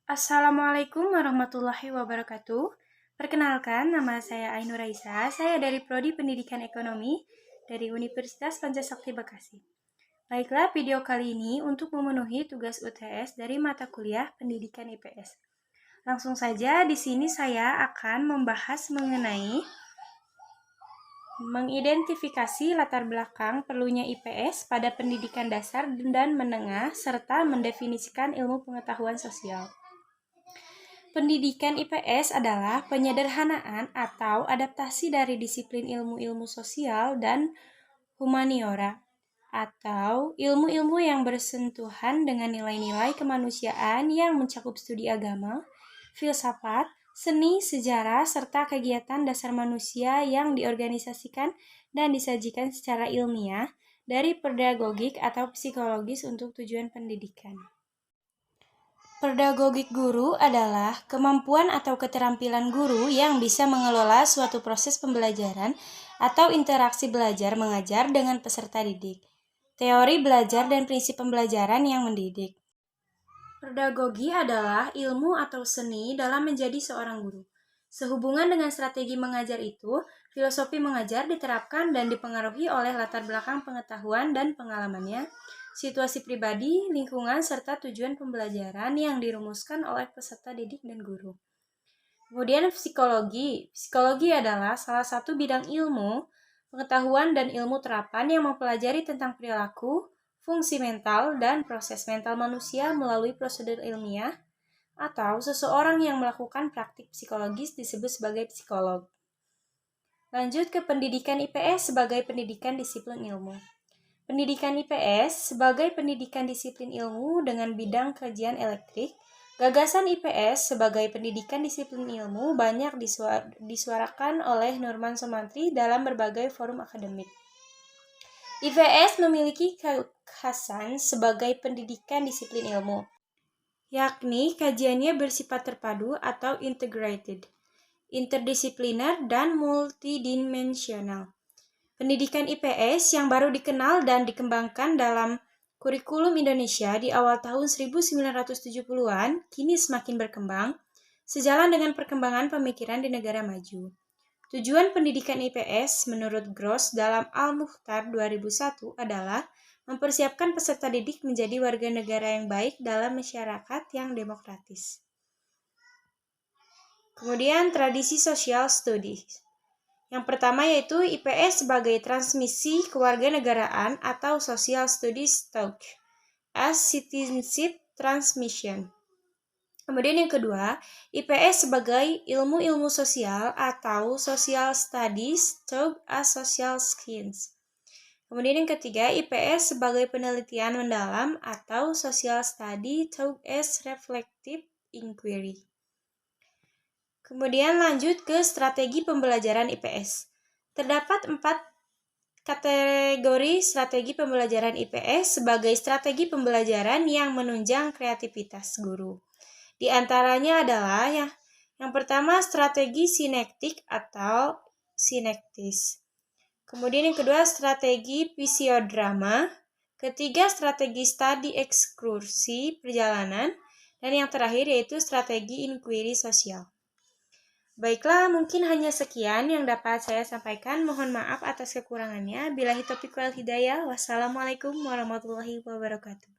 Assalamualaikum warahmatullahi wabarakatuh. Perkenalkan, nama saya Ainur Raisa. Saya dari Prodi Pendidikan Ekonomi dari Universitas Pancasakti Bekasi. Baiklah, video kali ini untuk memenuhi tugas UTS dari mata kuliah Pendidikan IPS. Langsung saja, di sini saya akan membahas mengenai mengidentifikasi latar belakang perlunya IPS pada pendidikan dasar dan menengah, serta mendefinisikan ilmu pengetahuan sosial. Pendidikan IPS adalah penyederhanaan atau adaptasi dari disiplin ilmu-ilmu sosial dan humaniora, atau ilmu-ilmu yang bersentuhan dengan nilai-nilai kemanusiaan yang mencakup studi agama, filsafat, seni, sejarah, serta kegiatan dasar manusia yang diorganisasikan dan disajikan secara ilmiah dari pedagogik atau psikologis untuk tujuan pendidikan. Pedagogik guru adalah kemampuan atau keterampilan guru yang bisa mengelola suatu proses pembelajaran atau interaksi belajar mengajar dengan peserta didik. Teori belajar dan prinsip pembelajaran yang mendidik. Pedagogi adalah ilmu atau seni dalam menjadi seorang guru. Sehubungan dengan strategi mengajar itu, filosofi mengajar diterapkan dan dipengaruhi oleh latar belakang pengetahuan dan pengalamannya, situasi pribadi, lingkungan, serta tujuan pembelajaran yang dirumuskan oleh peserta didik dan guru. Kemudian psikologi. Psikologi adalah salah satu bidang ilmu, pengetahuan dan ilmu terapan yang mempelajari tentang perilaku, fungsi mental, dan proses mental manusia melalui prosedur ilmiah, atau seseorang yang melakukan praktik psikologis disebut sebagai psikolog. Lanjut ke pendidikan IPS sebagai pendidikan disiplin ilmu. Pendidikan IPS sebagai pendidikan disiplin ilmu dengan bidang kajian elektrik. Gagasan IPS sebagai pendidikan disiplin ilmu banyak disuarakan oleh Nurman Somantri dalam berbagai forum akademik. IPS memiliki kekhasan sebagai pendidikan disiplin ilmu, yakni kajiannya bersifat terpadu atau integrated, interdisipliner, dan multidimensional. Pendidikan IPS yang baru dikenal dan dikembangkan dalam kurikulum Indonesia di awal tahun 1970-an kini semakin berkembang, sejalan dengan perkembangan pemikiran di negara maju. Tujuan pendidikan IPS menurut Gross dalam Al-Mukhtar 2001 adalah mempersiapkan peserta didik menjadi warga negara yang baik dalam masyarakat yang demokratis. Kemudian tradisi social studies. Yang pertama yaitu IPS sebagai transmisi kewarganegaraan atau Social Studies taught as Citizenship Transmission. Kemudian yang kedua, IPS sebagai ilmu-ilmu sosial atau Social Studies taught as Social Science. Kemudian yang ketiga, IPS sebagai penelitian mendalam atau Social Study taught as Reflective Inquiry. Kemudian lanjut ke strategi pembelajaran IPS. Terdapat 4 kategori strategi pembelajaran IPS sebagai strategi pembelajaran yang menunjang kreativitas guru. Di antaranya adalah yang pertama strategi sinektik atau sinektis. Kemudian yang kedua strategi fisiodrama. Ketiga strategi studi ekskursi perjalanan. Dan yang terakhir yaitu strategi inquiry sosial. Baiklah, mungkin hanya sekian yang dapat saya sampaikan. Mohon maaf atas kekurangannya. Billahi taufiq wal hidayah. Wassalamualaikum warahmatullahi wabarakatuh.